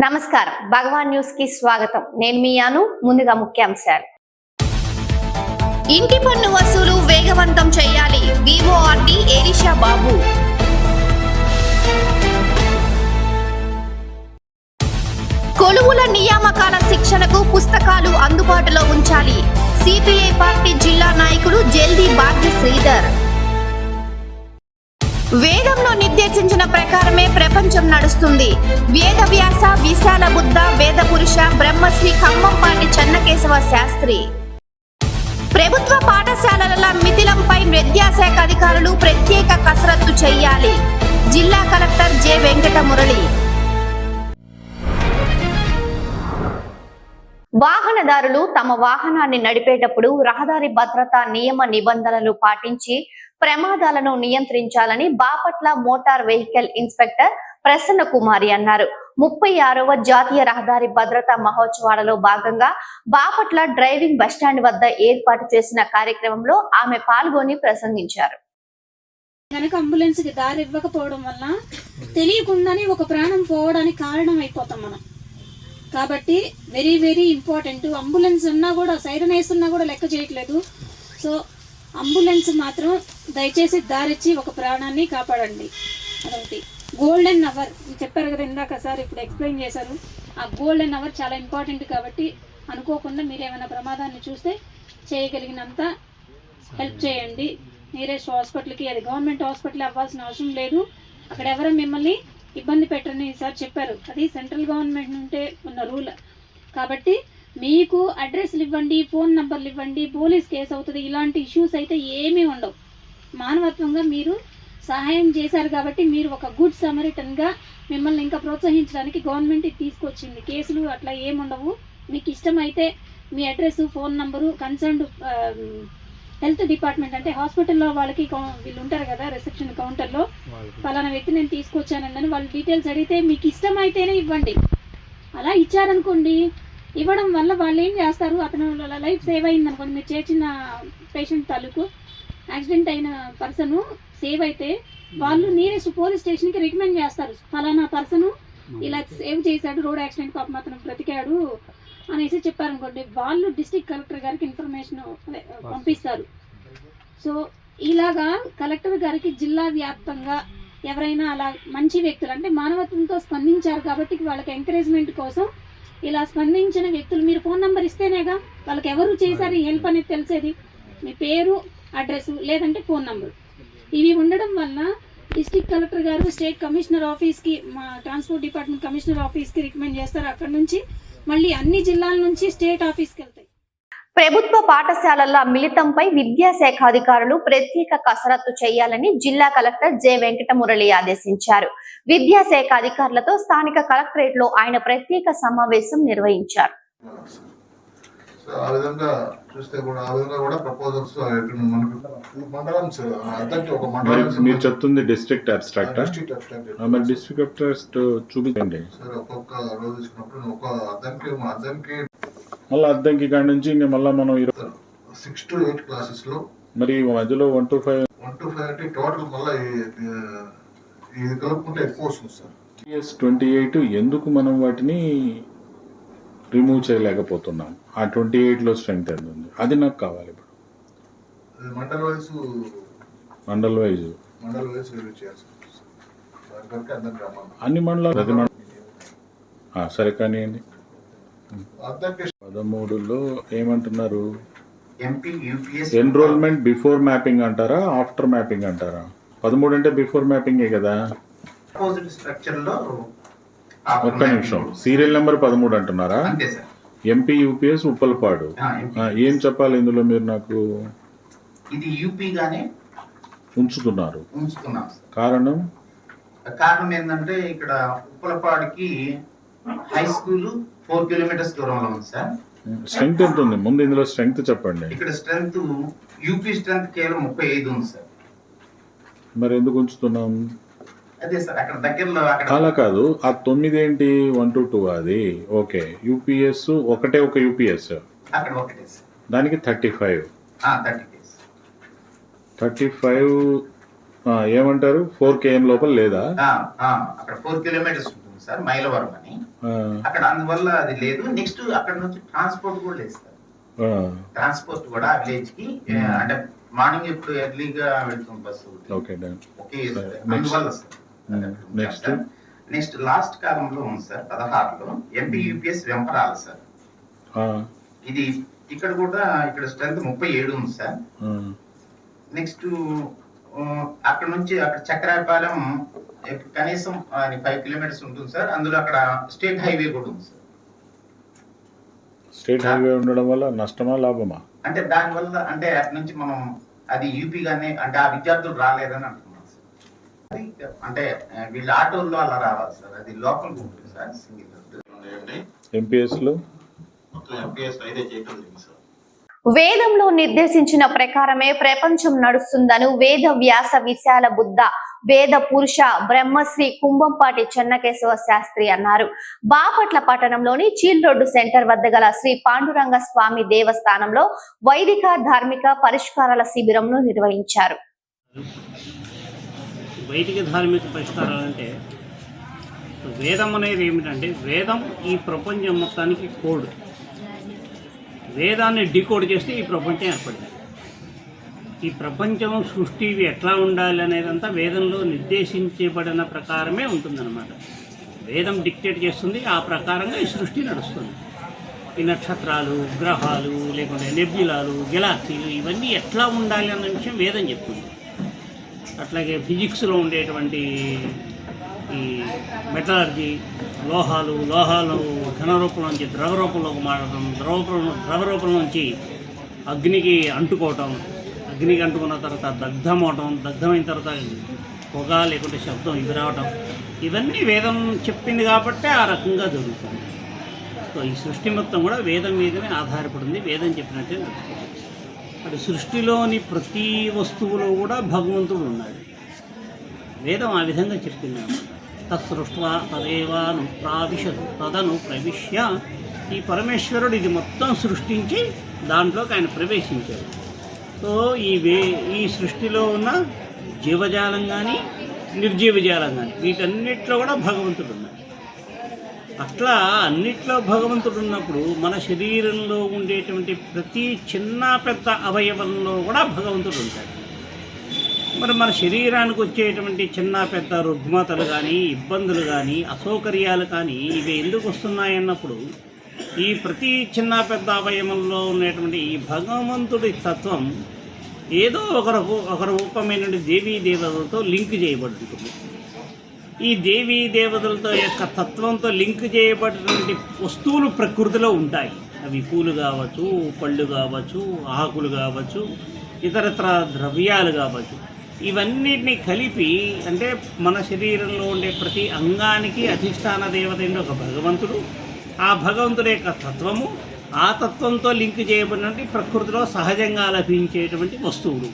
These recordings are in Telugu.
నమస్కారం, భగవాన్ న్యూస్ కి స్వాగతం. నేను మీ అను. ముందుగా ముఖ్యాంశాలు. ఇంటి పన్ను వసూలు వేగవంతం చేయాలి. వివోఆర్డి ఎలీషా బాబు. కొలువుల నియామకాల శిక్షణకు పుస్తకాలు అందుబాటులో ఉంచాలి. సిపిఐ పార్టీ జిల్లా నాయకుడు జల్దీ భాగ్య శ్రీధర్. వేదంలో నిర్దేశించిన ప్రకారమే ప్రపంచం నడుస్తుంది. వేదవ్యాస విశాల బుద్ధ వేద పురుష బ్రహ్మశ్రీ ఖమ్మంపాటి చెన్నకేశవ శాస్త్రి. ప్రభుత్వ పాఠశాలల మిథిలంపై విద్యాశాఖ అధికారులు ప్రత్యేక కసరత్తు చేయాలి. జిల్లా కలెక్టర్ జె వెంకట మురళి. వాహనదారులు తమ వాహనాన్ని నడిపేటప్పుడు రహదారి భద్రతా నియమ నిబంధనలు పాటించి ప్రమాదాలను నియంత్రించాలని Bapatla motor vehicle inspector Prasanna Kumari అన్నారు. 36వ జాతీయ రహదారి భద్రతా మహోత్సవాలలో భాగంగా బాపట్ల డ్రైవింగ్ బస్టాండ్ వద్ద ఏర్పాటు చేసిన కార్యక్రమంలో ఆమె పాల్గొని ప్రసంగించారు. కనుక అంబులెన్స్ కి దారి ఇవ్వకపోవడం వల్ల తెలియకుండానే ఒక ప్రాణం పోవడానికి కారణం అయిపోతాం మనం. కాబట్టి వెరీ వెరీ ఇంపార్టెంట్. అంబులెన్స్ ఉన్నా కూడా, సైరన్ వేస్తున్నా కూడా లెక్క చేయట్లేదు. సో అంబులెన్స్ మాత్రం దయచేసి దారిచ్చి ఒక ప్రాణాన్ని కాపాడండి. అదొకటి. గోల్డెన్ అవర్ చెప్పారు కదా ఇందాక సార్, ఇప్పుడు ఎక్స్ప్లెయిన్ చేశారు. ఆ గోల్డెన్ అవర్ చాలా ఇంపార్టెంట్. కాబట్టి అనుకోకుండా మీరు ఏమైనా ప్రమాదాన్ని చూస్తే చేయగలిగినంత హెల్ప్ చేయండి. నియరెస్ట్ హాస్పిటల్కి, అది గవర్నమెంట్ హాస్పిటల్ అవ్వాల్సిన అవసరం లేదు. అక్కడ ఎవరో మిమ్మల్ని ఇబ్బంది పెట్టరని సార్ చెప్పారు. అది సెంట్రల్ గవర్నమెంట్ నుండే ఉన్న రూల్. కాబట్టి మీకు అడ్రస్లు ఇవ్వండి, ఫోన్ నంబర్లు ఇవ్వండి, పోలీస్ కేసు అవుతుంది. ఇలాంటి ఇష్యూస్ అయితే ఏమీ ఉండవు. మానవత్వంగా మీరు సహాయం చేశారు కాబట్టి మీరు ఒక గుడ్ సమరిటన్గా మిమ్మల్ని ఇంకా ప్రోత్సహించడానికి గవర్నమెంట్ తీసుకొచ్చింది. కేసులు అట్లా ఏముండవు. మీకు ఇష్టమైతే మీ address, phone number, concerned health department అంటే హాస్పిటల్లో వాళ్ళకి వీళ్ళు ఉంటారు కదా రిసెప్షన్ కౌంటర్లో, ఫలానా వ్యక్తి నేను తీసుకొచ్చానండి వాళ్ళు డీటెయిల్స్ అడిగితే మీకు ఇష్టమైతేనే ఇవ్వండి. అలా ఇచ్చారనుకోండి, ఇవ్వడం వల్ల వాళ్ళు ఏం చేస్తారు, అతను లైఫ్ సేవ్ అయింది అనుకోండి, మీరు చేర్చిన పేషెంట్ తాలూకు యాక్సిడెంట్ అయిన పర్సన్ సేవ్ అయితే వాళ్ళు నియరెస్ట్ పోలీస్ స్టేషన్కి రికమెండ్ చేస్తారు. ఫలానా పర్సన్ ఇలా సేవ్ చేశాడు, రోడ్ యాక్సిడెంట్ పాపం అతను బ్రతికాడు అనేసి చెప్పారనుకోండి, వాళ్ళు డిస్ట్రిక్ట్ కలెక్టర్ గారికి ఇన్ఫర్మేషన్ పంపిస్తారు. సో ఇలాగా కలెక్టర్ గారికి జిల్లా వ్యాప్తంగా ఎవరైనా అలా మంచి వ్యక్తులు అంటే మానవత్వంతో స్పందించారు కాబట్టి వాళ్ళకి ఎంకరేజ్మెంట్ కోసం ఇలా స్పందించిన వ్యక్తులు మీరు ఫోన్ నెంబర్ ఇస్తేనేగా వాళ్ళకి ఎవరు చేశారు ఈ హెల్ప్ అనేది తెలిసేది. మీ పేరు, అడ్రస్, లేదంటే ఫోన్ నెంబర్ ఇవి ఉండడం వల్ల డిస్ట్రిక్ట్ కలెక్టర్ గారు స్టేట్ కమిషనర్ ఆఫీస్కి, మా ట్రాన్స్పోర్ట్ డిపార్ట్మెంట్ కమిషనర్ ఆఫీస్కి రికమెండ్ చేస్తారు. అక్కడ నుంచి మళ్ళీ అన్ని జిల్లాల నుంచి స్టేట్ ఆఫీస్కి వెళ్తాయి. ప్రభుత్వ పాఠశాలల మిళితంపై విద్యాశాఖ అధికారులు ప్రత్యేక కసరత్తు చేయాలని జిల్లా కలెక్టర్ జె వెంకట మురళి ఆదేశించారు. విద్యాశాఖ అధికారులతో స్థానిక కలెక్టరేట్ లో ఆయన ప్రత్యేక సమావేశం నిర్వహించారు. ఆ విధంగా చూస్తే కూడా ప్రపోజల్స్ మీరు చెప్తుంది డిస్ట్రిక్ట్ అబ్స్ట్రాక్ట్ మరి డిస్ట్రిక్ట్ అబ్స్ట్రాక్ట్ చూపించండి సార్. ఒక్కొక్క రోజు తీసుకున్నప్పుడు ఒక అద్దంకి మళ్ళీ అద్దంకి కాడి నుంచి ఇంకా మళ్ళీ మనం 6 to 8 క్లాసెస్ లో మరి మధ్యలో 1 to 5 అంటే టోటల్ మళ్ళీ ఇది కలుపుకుంటే ఎక్కువ వస్తుంది సార్. 28 ఎందుకు మనం వాటిని రిమూవ్ చేయలేకపోతున్నాం? ఆ 28లో స్ట్రెంగ్త్ ఎంత ఉంది అది నాకు కావాలి. ఇప్పుడు మండల్ వైజ్ అన్ని మండలాలు ప్రతి మండలం సరే కానివ్వండి. 13లో ఏమంటున్నారు? ఎన్రోల్మెంట్ బిఫోర్ మ్యాపింగ్ అంటారా, ఆఫ్టర్ మ్యాపింగ్ అంటారా? 13 అంటే బిఫోర్ మ్యాపింగే కదా. ఒక్క నిమిషం, సీరియల్ నెంబర్ 13 అంటున్నారా? MP UPS Uppalapadu. ఏం చెప్పాలి ఇందులో మీరు నాకు? ఇది యూపీ గానే ఉంచుతున్నారు. కారణం ఏంటంటే ఇక్కడ ఉప్పలపాడుకి హై స్కూల్ 4 కిలోమీటర్స్ దూరంలో ఉంది సార్. స్ట్రెంగ్త్ ఎంత ఉంది ముందు ఇందులో స్ట్రెంగ్త్ చెప్పండి. ఇక్కడ స్ట్రెంగ్త్ యూపీ స్ట్రెంగ్త్ కేవలం 35 ఉంది సార్. మరి ఎందుకు ఉంచుతున్నాం? అదే సార్ అక్కడ దగ్గరలో అలా కాదు. ఆ 9 ఏంటి? 1 to 2 అది ఓకే. యూపీఎస్ ఒకటే, ఒక యూపీఎస్ అక్కడ ఒకటే సార్. దానికి 35 35 ఏమంటారు 4 km లోపల లేదా? అక్కడ 4 కిలోమీటర్స్ ఉంటుంది ఉంటుంది సార్, మైలవరం అని. ఆ, అక్కడ అందువల్ల అది లేదు. నెక్స్ట్ అక్కడ నుంచి ట్రాన్స్పోర్ట్ కూడా లేదు సార్. ఆ, ట్రాన్స్పోర్ట్ కూడా విలేజ్ కి అంటే మార్నింగ్ ఎప్పుడు ఎర్లీగా వెళ్తుంది బస్సు. Okay done. ఓకే సరే, సార్. అందువల్ల సార్ నెక్స్ట్ నెక్స్ట్ లాస్ట్ కాలంలో ఉంది సార్ 16లో ఎంపీ యూపీఎస్ వెంపరాలు సార్. ఆ, ఇది ఇక్కడ కూడా ఇక్కడ స్ట్రెంత్ 37 ఉంది సార్. ఆ, నెక్స్ట్ అక్కడ నుంచి అక్కడ చక్రాయపాలెం కనీసం 5 కిలోమీటర్స్ ఉంటుంది సార్. అందులో అక్కడ స్టేట్ హైవే కూడా ఉంది సార్. స్టేట్ హైవే ఉండడం వల్ల నష్టమా లాభమా? అంటే దానివల్ల అంటే అటు నుంచి మనం అది యూపీ గానే అంటే ఆ విద్యార్థులు రాలేదని అంటున్నాం సార్. అది అంటే వీళ్ళ ఆటోల్లో అలా రావాలి సార్. అది లోకల్ ఉంటుంది సార్, సింగిల్ ఎంపీఎస్ లో మొత్తం ఎంపీఎస్ అయితే చేయటం లేదు సార్. వేదంలో నిర్దేశించిన ప్రకారమే ప్రపంచం నడుస్తుందను వేద వ్యాస విశాల బుద్ధ వేద పురుష బ్రహ్మశ్రీ కుంభంపాటి చెన్నకేశవ శాస్త్రి అన్నారు. బాపట్ల పట్టణంలోని చీల్ రోడ్డు సెంటర్ వద్ద గల శ్రీ పాండురంగ స్వామి దేవస్థానంలో వైదిక ధార్మిక పరిష్కారాల శిబిరంను నిర్వహించారు. వైదిక ధార్మిక పరిష్కారాలు అంటే వేదం అనేది ఏమిటంటే వేదం ఈ ప్రపంచం మొత్తానికి కోడ్. వేదాన్ని డీకోడ్ చేస్తే ఈ ప్రపంచం ఏర్పడింది. ఈ ప్రపంచం సృష్టి ఇవి ఎట్లా ఉండాలి అనేదంతా వేదంలో నిర్దేశించబడిన ప్రకారమే ఉంటుందన్నమాట. వేదం డిక్టేట్ చేస్తుంది, ఆ ప్రకారంగా ఈ సృష్టి నడుస్తుంది. ఈ నక్షత్రాలు, గ్రహాలు, లేకుంటే నెబ్యులాలు, గెలాక్సీలు ఇవన్నీ ఎట్లా ఉండాలి అన్న విషయం వేదం చెప్తుంది. అట్లాగే ఫిజిక్స్లో ఉండేటువంటి ఈ మెటలర్జీ, లోహాలు ఘనరూపం నుంచి ద్రవరూపంలోకి మారడం, ద్రవరూపం నుంచి అగ్నికి అంటుకోవటం, అగ్నికి అంటుకున్న తర్వాత దగ్ధమవటం, దగ్ధమైన తర్వాత పొగ లేకుంటే శబ్దం ఇవి రావటం, ఇవన్నీ వేదం చెప్పింది కాబట్టి ఆ రకంగా జరుగుతుంది. సో ఈ సృష్టి మొత్తం కూడా వేదం మీదనే ఆధారపడింది, వేదం చెప్పినట్టే నడుస్తుంది. అది సృష్టిలోని ప్రతి వస్తువులో కూడా భగవంతుడు ఉన్నాడు. వేదం ఆ విధంగా చెప్పింది. తత్సృష్ట్వా తదేవాను ప్రావిశదు తదను ప్రవిశ్య. ఈ పరమేశ్వరుడు ఇది మొత్తం సృష్టించి దాంట్లోకి ఆయన ప్రవేశించాడు. సో ఈ సృష్టిలో ఉన్న జీవజాలం కానీ నిర్జీవజాలం కానీ వీటన్నిటిలో కూడా భగవంతుడు ఉన్నాడు. అట్లా అన్నిట్లో భగవంతుడు ఉన్నప్పుడు మన శరీరంలో ఉండేటువంటి ప్రతి చిన్న పెద్ద అవయవంలో కూడా భగవంతుడు ఉంటాడు. మరి మన శరీరానికి వచ్చేటువంటి చిన్న పెద్ద రుగ్మతలు కానీ ఇబ్బందులు కానీ అసౌకర్యాలు కానీ ఇవి ఎందుకు వస్తున్నాయన్నప్పుడు ఈ ప్రతి చిన్న పెద్ద అవయవంలో ఉన్నటువంటి ఈ భగవంతుడి తత్వం ఏదో ఒక రూపమైన దేవీ దేవతలతో లింక్ చేయబడి ఉంటుంది. ఈ దేవీ దేవతలతో యొక్క తత్వంతో లింక్ చేయబడినటువంటి వస్తువులు ప్రకృతిలో ఉంటాయి. అవి పూలు కావచ్చు, పళ్ళు కావచ్చు, ఆకులు కావచ్చు, ఇతరత్ర ద్రవ్యాలు కావచ్చు. ఇవన్నిటిని కలిపి అంటే మన శరీరంలో ఉండే ప్రతి అంగానికి అధిష్టాన దేవత ఒక భగవంతుడు, ఆ భగవంతుడి యొక్క తత్వము, ఆ తత్వంతో లింక్ చేయబడినటువంటి ప్రకృతిలో సహజంగా లభించేటువంటి వస్తువులు,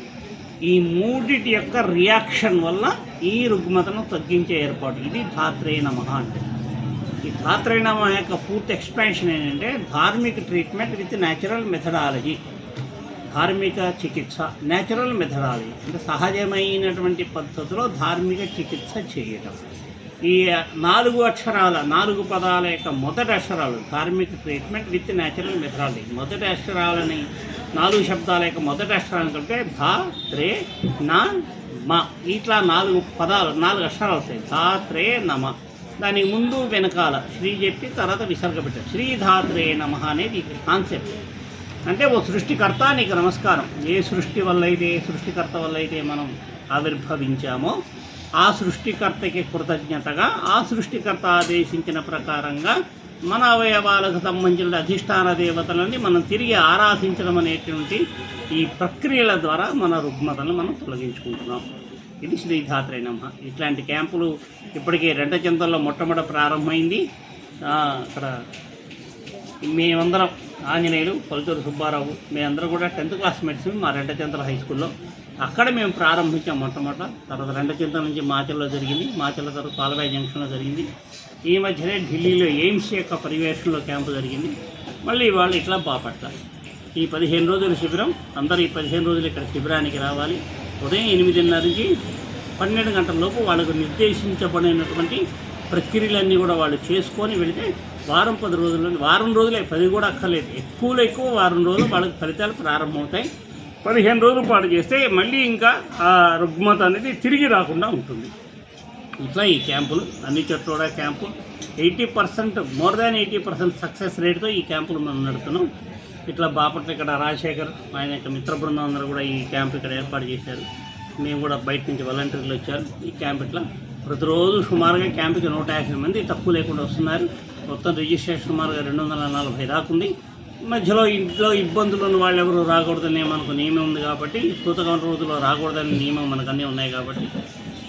ఈ మూడిటి యొక్క రియాక్షన్ వల్ల ఈ రుగ్మతను తగ్గించే ఏర్పాటు. ఇది ధాత్రే నమః అంటే. ఈ ధాత్రే నమః యొక్క పూర్తి ఎక్స్పాన్షన్ ఏంటంటే ధార్మిక ట్రీట్మెంట్ విత్ న్యాచురల్ మెథడాలజీ. ధార్మిక చికిత్స, న్యాచురల్ మెథడాలజీ అంటే సహజమైనటువంటి పద్ధతిలో ధార్మిక చికిత్స చేయటం. ఈ 4 పదాల యొక్క మొదటి అక్షరాలు ధార్మిక ట్రీట్మెంట్ విత్ న్యాచురల్ మెథడాలజీ. మొదటి అక్షరాలని 4 శబ్దాల యొక్క మొదటి అక్షరాలను కలిపితే ధా త్రే నా మ. ఇట్లా 4 పదాలు 4 అక్షరాలు వస్తాయి. ధా త్రే నమ. దానికి ముందు వెనకాల శ్రీ చెప్పి తర్వాత విసర్గ పెట్టారు. శ్రీ ధాత్రే నమ అనేది కాన్సెప్ట్. అంటే ఓ సృష్టికర్త నీకు నమస్కారం. ఏ సృష్టికర్త వల్ల అయితే మనం ఆవిర్భవించామో ఆ సృష్టికర్తకి కృతజ్ఞతగా ఆ సృష్టికర్త ఆదేశించిన ప్రకారంగా మన అవయవాలకు సంబంధించిన అధిష్టాన దేవతలని మనం తిరిగి ఆరాధించడం అనేటువంటి ఈ ప్రక్రియల ద్వారా మన రుగ్మతలను మనం తొలగించుకుంటున్నాం. ఇది శ్రీధాత్రే నమః. ఇట్లాంటి క్యాంపులు ఇప్పటికే రెంటచింతల్లో మొట్టమొదటి ప్రారంభమైంది. అక్కడ మేమందరం ఆంజనేయులు, పలుతూరు సుబ్బారావు, మేమందరం కూడా 10th క్లాస్ మెడిసిన్ మా రెంటచింతల హై స్కూల్లో అక్కడ మేము ప్రారంభించాం మొట్టమొదట. తర్వాత రెంటచింతల నుంచి మాచల్లో జరిగింది, మాచల్ల తర్వాత పాలవాయి జంక్షన్లో జరిగింది. ఈ మధ్యనే ఢిల్లీలో ఎయిమ్స్ యొక్క పరివేషణలో క్యాంపు జరిగింది. మళ్ళీ వాళ్ళు ఇట్లా బాపట్ల. ఈ 15 రోజుల శిబిరం. అందరూ ఈ 15 రోజులు ఇక్కడ శిబిరానికి రావాలి. ఉదయం 8:30 నుంచి 12 గంటల లోపు వాళ్ళకు నిర్దేశించబడినటువంటి ప్రక్రియలన్నీ కూడా వాళ్ళు చేసుకొని వెళితే వారం 10 రోజుల్లో, వారం రోజులే, 10 కూడా అక్కర్లేదు, ఎక్కువలో ఎక్కువ వారం రోజులు వాళ్ళకి ఫలితాలు ప్రారంభమవుతాయి. 15 రోజుల పాటు చేస్తే మళ్ళీ ఇంకా ఆ రుగ్మత అనేది తిరిగి రాకుండా ఉంటుంది. ఇట్లా ఈ క్యాంపులు అన్ని చోట్ల కూడా క్యాంపు 80%, మోర్ దాన్ 80% సక్సెస్ రేట్తో ఈ క్యాంపులు మనం నడుపుతున్నాం. ఇట్లా బాపట్ల ఇక్కడ రాజశేఖర్ ఆయన యొక్క మిత్ర బృందం అందరూ కూడా ఈ క్యాంప్ ఇక్కడ ఏర్పాటు చేశారు. మేము కూడా బయట నుంచి వాలంటీర్లు వచ్చారు. ఈ క్యాంప్ ఇట్లా ప్రతిరోజు సుమారుగా క్యాంపుకి 150 మంది తక్కువ లేకుండా వస్తున్నారు. మొత్తం రిజిస్ట్రేషన్ సుమారుగా 240 దాకా ఉంది. మధ్యలో ఇంట్లో ఇబ్బందులు ఉన్న వాళ్ళు ఎవరు రాకూడదని మనకు నియమం ఉంది కాబట్టి, సూతకం రోజుల్లో రాకూడదని నియమం మనకు అన్నీ ఉన్నాయి కాబట్టి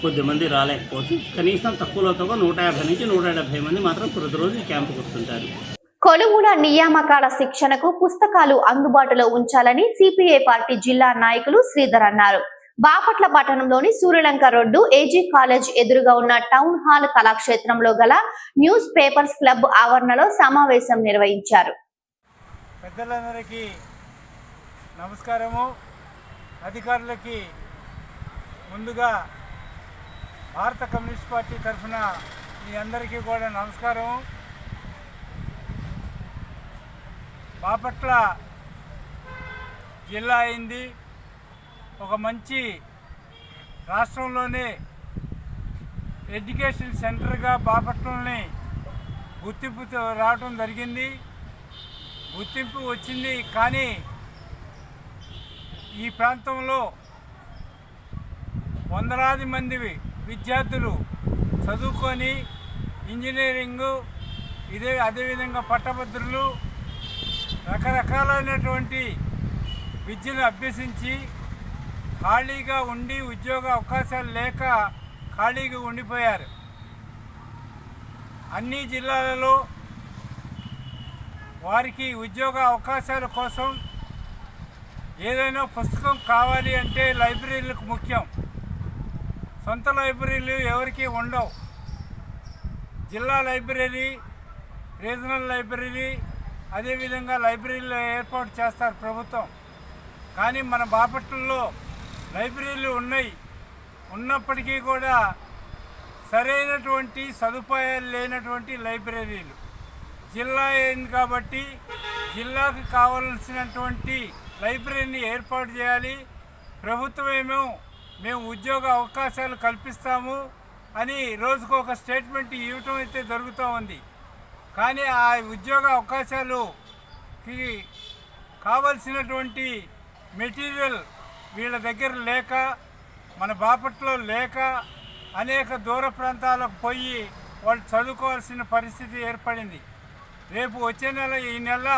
కొద్దిమంది రాలేకపోవచ్చు. కనీసం తక్కువలో తక్కువ 150 నుంచి 170 మంది మాత్రం ప్రతిరోజు ఈ క్యాంపుకు వస్తుంటారు. కొలువుల నియామకాల శిక్షణకు పుస్తకాలు అందుబాటులో ఉంచాలని సిపిఐ పార్టీ జిల్లా నాయకులు శ్రీధర్ అన్నారు. బాపట్ల పట్టణంలోని సూర్యలంక రోడ్డు ఏజీ కాలేజ్ ఎదురుగా ఉన్న టౌన్ హాల్ కళాక్షేత్రంలో గల న్యూస్ పేపర్స్ క్లబ్ ఆవరణలో సమావేశం నిర్వహించారు. పెద్దలందరికీ నమస్కారము. అధికారులకి ముందుగా భారత కమ్యూనిస్ట్ పార్టీ తరఫున మీ అందరికీ కూడా నమస్కారం. బాపట్ల జిల్లా అయింది, ఒక మంచి రాష్ట్రంలోనే ఎడ్యుకేషన్ సెంటర్గా బాపట్లని గుర్తింపు రావడం జరిగింది. గుర్తింపు వచ్చింది, కానీ ఈ ప్రాంతంలో వందలాది మంది విద్యార్థులు చదువుకొని ఇంజనీరింగు, అదేవిధంగా పట్టభద్రులు రకరకాలైనటువంటి విద్యను అభ్యసించి ఖాళీగా ఉండి ఉద్యోగ అవకాశాలు లేక ఖాళీగా ఉండిపోయారు. అన్ని జిల్లాలలో వారికి ఉద్యోగ అవకాశాల కోసం ఏదైనా పుస్తకం కావాలి అంటే లైబ్రరీలకు ముఖ్యం. సొంత లైబ్రరీలు ఎవరికి ఉండవు. జిల్లా లైబ్రరీ, రీజనల్ లైబ్రరీ, అదేవిధంగా లైబ్రరీలు ఏర్పాటు చేస్తారు ప్రభుత్వం. కానీ మన బాపట్లలో లైబ్రరీలు ఉన్నప్పటికీ కూడా సరైనటువంటి సదుపాయాలు లేనటువంటి లైబ్రరీలు. జిల్లా అయింది కాబట్టి జిల్లాకు కావాల్సినటువంటి లైబ్రరీని ఏర్పాటు చేయాలి. ప్రభుత్వమేమో మేము ఉద్యోగ అవకాశాలు కల్పిస్తాము అని రోజుకు ఒక స్టేట్మెంట్ ఇవ్వటం అయితే జరుగుతూ ఉంది. కానీ ఆ ఉద్యోగ అవకాశాలుకి కావలసినటువంటి మెటీరియల్ వీళ్ళ దగ్గర లేక, మన బాపట్లో లేక అనేక దూర ప్రాంతాలకు పోయి వాళ్ళు చదువుకోవాల్సిన పరిస్థితి ఏర్పడింది. రేపు వచ్చే నెల, ఈ నెల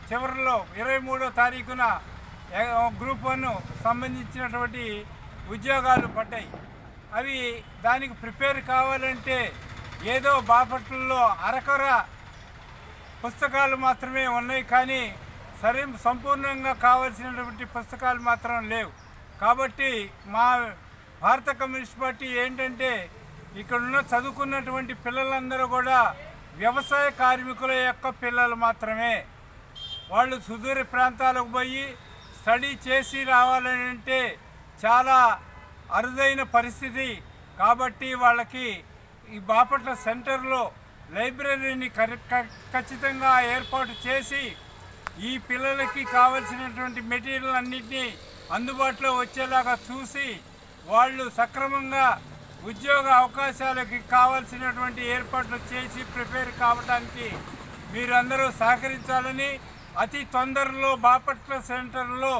చివరిలో 23వ తారీఖున గ్రూప్ 1 సంబంధించినటువంటి ఉద్యోగాలు పడ్డాయి. అవి దానికి ప్రిపేర్ కావాలంటే ఏదో బాపట్లలో అరకొర పుస్తకాలు మాత్రమే ఉన్నాయి, కానీ సంపూర్ణంగా కావాల్సినటువంటి పుస్తకాలు మాత్రం లేవు. కాబట్టి మా భారత కమ్యూనిస్ట్ పార్టీ ఏంటంటే, ఇక్కడున్న చదువుకున్నటువంటి పిల్లలందరూ కూడా వ్యవసాయ కార్మికుల యొక్క పిల్లలు మాత్రమే. వాళ్ళు సుదూర ప్రాంతాలకు పోయి స్టడీ చేసి రావాలని అంటే చాలా అరుదైన పరిస్థితి. కాబట్టి వాళ్ళకి ఈ బాపట్ల సెంటర్లో లైబ్రరీని ఖచ్చితంగా ఏర్పాటు చేసి ఈ పిల్లలకి కావలసినటువంటి మెటీరియల్ అన్నింటినీ అందుబాటులో వచ్చేలాగా చూసి వాళ్ళు సక్రమంగా ఉద్యోగ అవకాశాలకి కావాల్సినటువంటి ఏర్పాట్లు చేసి ప్రిపేర్ కావడానికి మీరందరూ సహకరించాలని, అతి తొందరలో బాపట్ల సెంటర్లో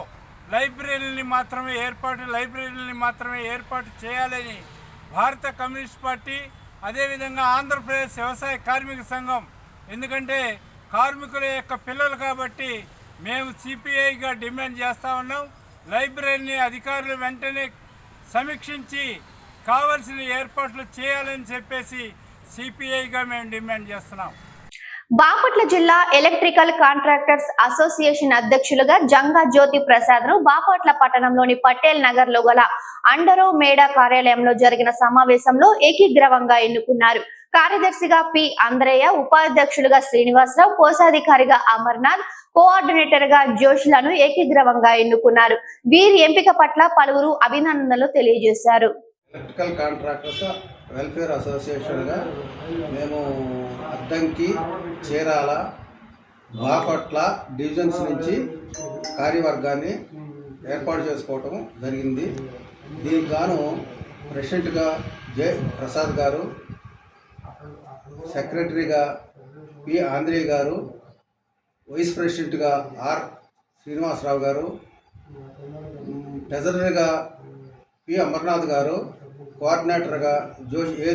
లైబ్రరీని మాత్రమే ఏర్పాటు చేయాలని భారత కమ్యూనిస్ట్ పార్టీ, అదేవిధంగా ఆంధ్రప్రదేశ్ వ్యవసాయ కార్మిక సంఘం, ఎందుకంటే కార్మికుల యొక్క పిల్లలు కాబట్టి మేము సిపిఐగా డిమాండ్ చేస్తూ ఉన్నాం. లైబ్రరీని అధికారులు వెంటనే సమీక్షించి కావలసిన ఏర్పాట్లు చేయాలని చెప్పేసి సిపిఐగా మేము డిమాండ్ చేస్తున్నాం. బాపట్ల జిల్లా ఎలక్ట్రికల్ కాంట్రాక్టర్స్ అసోసియేషన్ అధ్యక్షులుగా జంగా జ్యోతి ప్రసాద్ ను బాపట్ల పట్టణంలోని పటేల్ నగర్ లో గల అండరో మేడా కార్యాలయంలో జరిగిన సమావేశంలో ఏకీగ్రవంగా ఎన్నుకున్నారు. కార్యదర్శిగా పి అంద్రయ్య, ఉపాధ్యక్షులుగా శ్రీనివాసరావు, కోశాధికారిగా అమర్నాథ్, కోఆర్డినేటర్ గా జోష్లను ఏకీగ్రవంగా ఎన్నుకున్నారు. వీరి ఎంపిక పట్ల పలువురు అభినందనలు తెలియజేశారు. ఎలక్ట్రికల్ కాంట్రాక్టర్స్ వెల్ఫేర్ అసోసియేషన్గా మేము అద్దంకి, చీరాల, బాపట్ల డివిజన్స్ నుంచి కార్యవర్గాన్ని ఏర్పాటు చేసుకోవటం జరిగింది. దీనికి గాను ప్రెసిడెంట్గా జె ప్రసాద్ గారు, సెక్రటరీగా పి ఆంధ్రేయ గారు, వైస్ ప్రెసిడెంట్గా ఆర్ శ్రీనివాసరావు గారు, ట్రెజరర్గా పి అమర్నాథ్ గారు, కోఆర్డినేటర్గా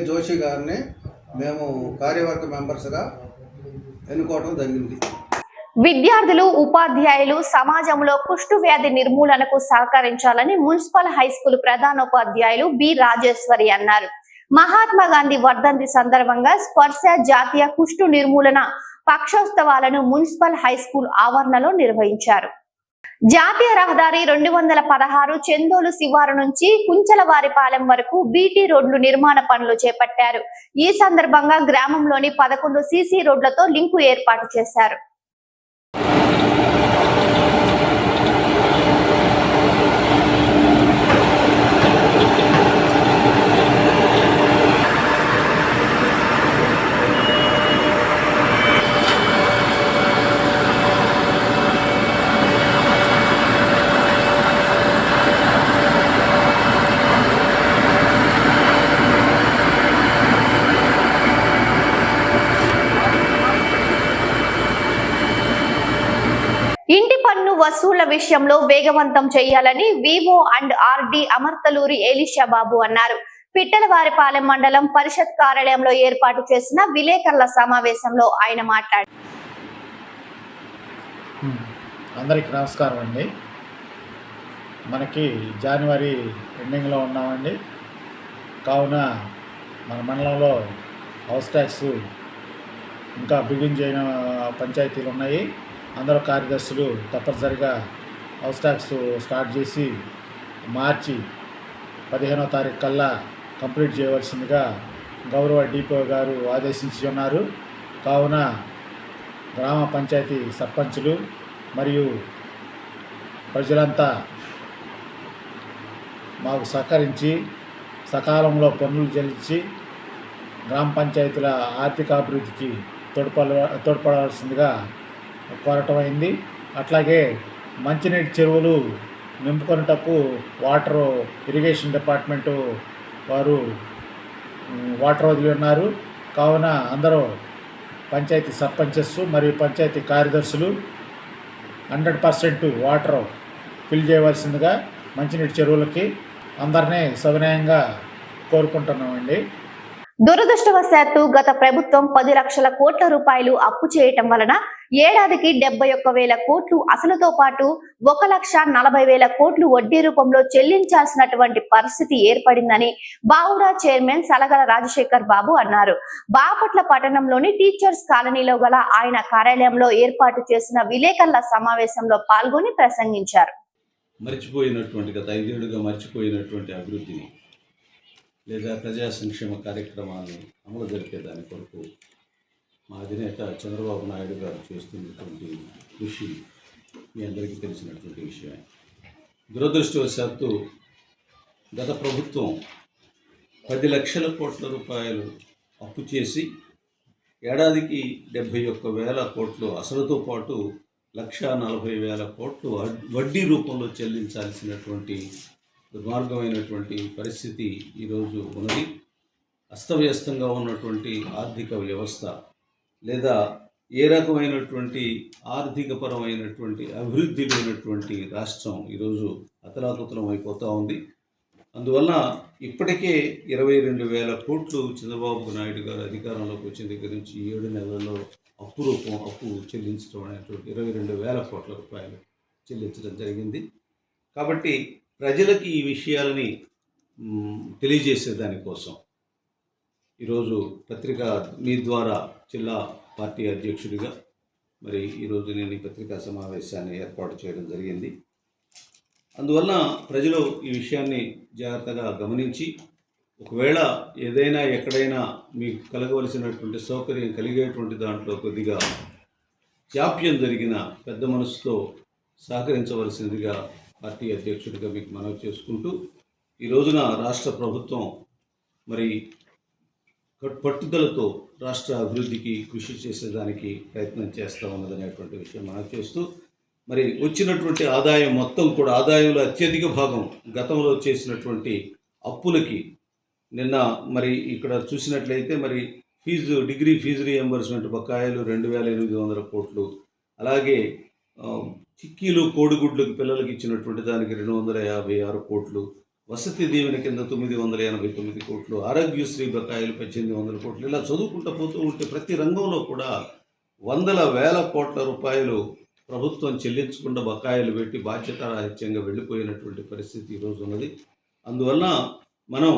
జోషి గారిని మేము కార్యవర్గ మెంబర్స్గా ఎన్నుకోవడం జరిగింది. విద్యార్థులు, ఉపాధ్యాయులు సమాజంలో కుష్టు వ్యాధి నిర్మూలనకు సహకరించాలని మున్సిపల్ హైస్కూల్ ప్రధానోపాధ్యాయులు బి రాజేశ్వరి అన్నారు. మహాత్మా గాంధీ వర్ధంతి సందర్భంగా స్పర్శ జాతీయ కుష్టు నిర్మూలన పక్షోత్సవాలను మున్సిపల్ హైస్కూల్ ఆవరణలో నిర్వహించారు. జాతీయ రహదారి 216 చెందోలు శివారు నుంచి కుంచలవారిపాలెం వరకు బీటీ రోడ్లు నిర్మాణ పనులు చేపట్టారు. ఈ సందర్భంగా గ్రామంలోని 11 సీసీ రోడ్లతో లింకు ఏర్పాటు చేశారు. ఇంటి పన్ను వసూళ్ల విషయంలో వేగవంతం చేయాలని Vivo and RD Amarthaluri Elisha బాబు అన్నారు. పిట్టలవారిపాలెం మండలం పరిషత్ కార్యాలయంలో ఏర్పాటు చేసిన విలేకరుల సమావేశంలో ఆయన మాట్లాడారు. అందరికీ నమస్కారం అండి. మనకి జనవరి ఎండింగ్లో ఉన్నామండి. కావున మన మండలంలో హౌస్ ట్యాక్స్ ఇంకా బిగిన్ చేయని పంచాయతీలు ఉన్నాయి. అందరూ కార్యదర్శులు తప్పనిసరిగా హౌస్ ట్యాక్స్ స్టార్ట్ చేసి మార్చి 15వ తారీఖు కల్లా కంప్లీట్ చేయవలసిందిగా గౌరవ డిపో గారు ఆదేశించి ఉన్నారు. కావున గ్రామ పంచాయతీ సర్పంచులు మరియు ప్రజలంతా మాకు సహకరించి సకాలంలో పన్నులు చెల్లించి గ్రామ పంచాయతీల ఆర్థికాభివృద్ధికి తోడ్పడవలసిందిగా కోరటమైంది. అట్లాగే మంచినీటి చెరువులు నింపుకొనుటకు వాటర్ ఇరిగేషన్ డిపార్ట్మెంటు వారు వాటర్ వదిలి ఉన్నారు. కావున అందరూ పంచాయతీ సర్పంచెస్ మరియు పంచాయతీ కార్యదర్శులు 100% వాటర్ ఫిల్ చేయవలసిందిగా మంచినీటి చెరువులకి అందరినీ సవినయంగా కోరుకుంటున్నామండి. దురదృష్టవశాత్తు గత ప్రభుత్వం 10 లక్షల కోట్ల రూపాయలు అప్పు చేయటం వలన ఏడాదికి 71,000 కోట్లు అసలుతో పాటు 1,40,000 కోట్లు వడ్డీ రూపంలో చెల్లించాల్సినటువంటి పరిస్థితి ఏర్పడిందని బావురా చైర్మన్ సలగల రాజశేఖర్ బాబు అన్నారు. బాపట్ల పట్టణంలోని టీచర్స్ కాలనీలో గల ఆయన కార్యాలయంలో ఏర్పాటు చేసిన విలేకరుల సమావేశంలో పాల్గొని ప్రసంగించారు. మర్చిపోయినటువంటి గత 5 ఏళ్లుగా మర్చిపోయినటువంటి అభివృద్ధిని లేదా ప్రజా సంక్షేమ కార్యక్రమాలను అమలు జరిపేదాని కొరకు మా అధినేత చంద్రబాబు నాయుడు గారు చేస్తున్నటువంటి కృషి మీ అందరికీ తెలిసినటువంటి విషయమే. దురదృష్టవశాత్తు గత ప్రభుత్వం 10 లక్షల కోట్ల రూపాయలు అప్పు చేసి ఏడాదికి 71,000 కోట్లు అసలుతో పాటు 1,40,000 కోట్లు వడ్డీ రూపంలో చెల్లించాల్సినటువంటి దుర్మార్గమైనటువంటి పరిస్థితి ఈరోజు ఉన్నది. అస్తవ్యస్తంగా ఉన్నటువంటి ఆర్థిక వ్యవస్థ లేదా ఏ రకమైనటువంటి ఆర్థికపరమైనటువంటి అభివృద్ధి లేనటువంటి రాష్ట్రం ఈరోజు అతలాకుతలం అయిపోతూ ఉంది. అందువల్ల ఇప్పటికే 22,000 కోట్లు చంద్రబాబు నాయుడు గారు అధికారంలోకి వచ్చిన దగ్గర నుంచి 7 నెలల్లో అప్పు చెల్లించడం అనేటువంటి 22,000 కోట్ల రూపాయలు చెల్లించడం జరిగింది. కాబట్టి ప్రజలకి ఈ విషయాలని తెలియజేసే దానికోసం ఈరోజు పత్రిక మీ ద్వారా జిల్లా పార్టీ అధ్యక్షుడిగా మరి ఈరోజు నేను ఈ పత్రికా సమావేశాన్ని ఏర్పాటు చేయడం జరిగింది. అందువల్ల ప్రజలు ఈ విషయాన్ని జాగ్రత్తగా గమనించి ఒకవేళ ఏదైనా ఎక్కడైనా మీకు కలగవలసినటువంటి సౌకర్యం కలిగేటువంటి దాంట్లో కొద్దిగా జాప్యం జరిగిన పెద్ద మనసుతో సహకరించవలసిందిగా పార్టీ అధ్యక్షుడిగా మీకు మనవి చేసుకుంటూ ఈ రోజున రాష్ట్ర ప్రభుత్వం మరి పట్టుదలతో రాష్ట్ర అభివృద్ధికి కృషి చేసేదానికి ప్రయత్నం చేస్తూ ఉన్నదనేటువంటి విషయం మనం చేస్తూ మరి వచ్చినటువంటి ఆదాయం మొత్తం కూడా ఆదాయంలో అత్యధిక భాగం గతంలో చేసినటువంటి అప్పులకి నిన్న మరి ఇక్కడ చూసినట్లయితే మరి డిగ్రీ ఫీజు రీఎంబర్స్మెంట్ బకాయిలు 2,800 కోట్లు, అలాగే చిక్కీలు కోడిగుడ్లకు పిల్లలకి ఇచ్చినటువంటి దానికి 256 కోట్లు, వసతి దీవెన కింద 989 కోట్లు, ఆరోగ్యశ్రీ బకాయిలు 1800 కోట్లు, ఇలా చదువుకుంటూ పోతూ ఉంటే ప్రతి రంగంలో కూడా వందల వేల కోట్ల రూపాయలు ప్రభుత్వం చెల్లించకుండా బకాయిలు పెట్టి బాధ్యతారాహిత్యంగా వెళ్ళిపోయినటువంటి పరిస్థితి ఈరోజు ఉన్నది. అందువలన మనం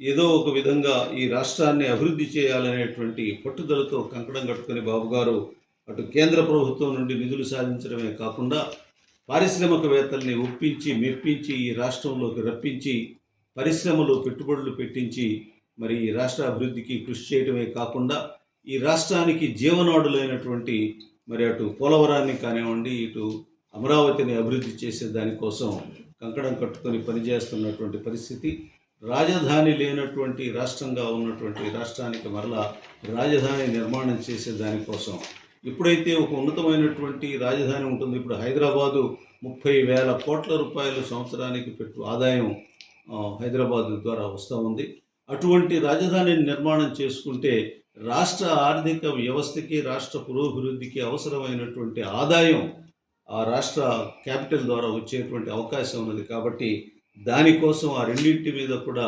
ఏదో ఒక విధంగా ఈ రాష్ట్రాన్ని అభివృద్ధి చేయాలనేటువంటి పట్టుదలతో కంకణం కట్టుకుని బాబు గారు అటు కేంద్ర ప్రభుత్వం నుండి నిధులు సాధించడమే కాకుండా పారిశ్రామికవేత్తల్ని ఒప్పించి మెప్పించి ఈ రాష్ట్రంలోకి రప్పించి పరిశ్రమలు పెట్టుబడులు పెట్టించి మరి ఈ రాష్ట్ర అభివృద్ధికి కృషి చేయడమే కాకుండా ఈ రాష్ట్రానికి జీవనాడులైనటువంటి మరి అటు పోలవరాన్ని కానివ్వండి, ఇటు అమరావతిని అభివృద్ధి చేసే దానికోసం కంకణం కట్టుకొని పనిచేస్తున్నటువంటి పరిస్థితి. రాజధాని లేనటువంటి రాష్ట్రంగా ఉన్నటువంటి రాష్ట్రానికి మరలా రాజధాని నిర్మాణం చేసే దానికోసం ఇప్పుడైతే ఒక ఉన్నతమైనటువంటి రాజధాని ఉంటుంది. ఇప్పుడు హైదరాబాదు 30,000 కోట్ల రూపాయలు సంవత్సరానికి ఆదాయం హైదరాబాద్ ద్వారా వస్తూ ఉంది. అటువంటి రాజధానిని నిర్మాణం చేసుకుంటే రాష్ట్ర ఆర్థిక వ్యవస్థకి రాష్ట్ర పురోభివృద్ధికి అవసరమైనటువంటి ఆదాయం ఆ రాష్ట్ర క్యాపిటల్ ద్వారా వచ్చేటువంటి అవకాశం ఉన్నది. కాబట్టి దానికోసం ఆ రెండింటి మీద కూడా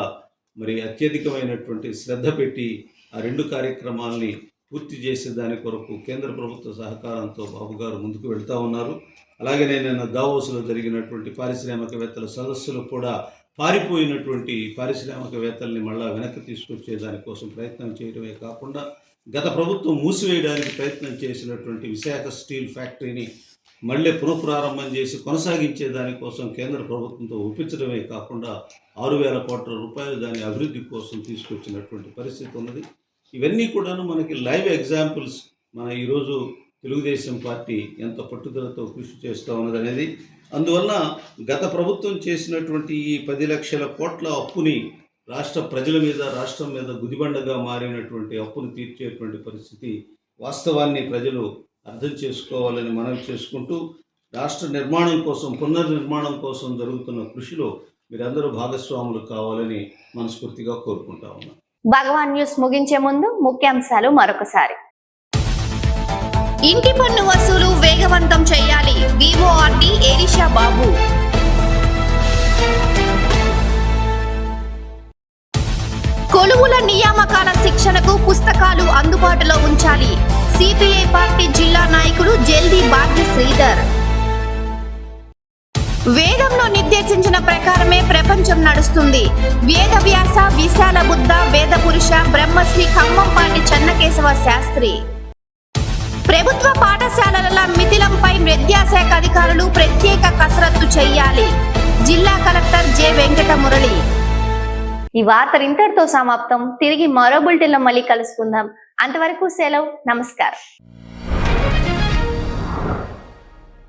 మరి అత్యధికమైనటువంటి శ్రద్ధ పెట్టి ఆ రెండు కార్యక్రమాలని పూర్తి చేసే దాని కొరకు కేంద్ర ప్రభుత్వ సహకారంతో బాబు గారు ముందుకు వెళ్తూ ఉన్నారు. అలాగే నిన్న దావోస్లో జరిగినటువంటి పారిశ్రామికవేత్తల సదస్సులో కూడా పారిపోయినటువంటి పారిశ్రామికవేత్తల్ని మళ్ళా వెనక్కి తీసుకొచ్చే దానికోసం ప్రయత్నం చేయడమే కాకుండా గత ప్రభుత్వం మూసివేయడానికి ప్రయత్నం చేసినటువంటి విశాఖ స్టీల్ ఫ్యాక్టరీని మళ్ళీ పునఃప్రారంభం చేసి కొనసాగించే దానికోసం కేంద్ర ప్రభుత్వంతో ఒప్పించడమే కాకుండా 6,000 కోట్ల రూపాయలు దాని అభివృద్ధి కోసం తీసుకొచ్చినటువంటి పరిస్థితి ఉన్నది. ఇవన్నీ కూడాను మనకి లైవ్ ఎగ్జాంపుల్స్. మన ఈరోజు తెలుగుదేశం పార్టీ ఎంత పట్టుదలతో కృషి చేస్తూ ఉన్నదనేది. అందువల్ల గత ప్రభుత్వం చేసినటువంటి ఈ 10 లక్షల కోట్ల అప్పుని రాష్ట్ర ప్రజల మీద రాష్ట్రం మీద గుదిబండగా మారినటువంటి అప్పును తీర్చేటువంటి పరిస్థితి వాస్తవాన్ని ప్రజలు అర్థం చేసుకోవాలని మనవి చేసుకుంటూ రాష్ట్ర నిర్మాణం కోసం పునర్నిర్మాణం కోసం జరుగుతున్న కృషిలో మీరందరూ భాగస్వాములు కావాలని మనస్ఫూర్తిగా కోరుకుంటా ఉన్నాం. భగవాన్ న్యూస్ ముగించే ముందు ముఖ్యాంశాలు మరొకసారి. ఇంటి పన్ను వసూలు వేగవంతం చేయాలి, విఓఆర్డి ఎలీషా బాబు. కొలువుల నియామకాల శిక్షణకు పుస్తకాలు అందుబాటులో ఉంచాలి, సిపిఐ పార్టీ జిల్లా నాయకుడు జల్దీ భాగ్య శ్రీధర్. వేదంలో నిర్దేశించిన ప్రకారమే ప్రపంచం నడుస్తుంది, వేదవ్యాస విశాల బుద్ధ వేద పురుష బ్రహ్మశ్రీ ఖమ్మంపాటి చెన్నకేశవ శాస్త్రి. ప్రభుత్వ పాఠశాలల మిథిలంపై విద్యాశాఖ అధికారులు ప్రత్యేక కసరత్తు చేయాలి, జిల్లా కలెక్టర్ జె వెంకట మురళి. ఈ వార్తలు ఇంతటితో సమాప్తం. తిరిగి మరో బులెటిన్లో మళ్ళీ కలుసుకుందాం. అంతవరకు సెలవు. నమస్కారం.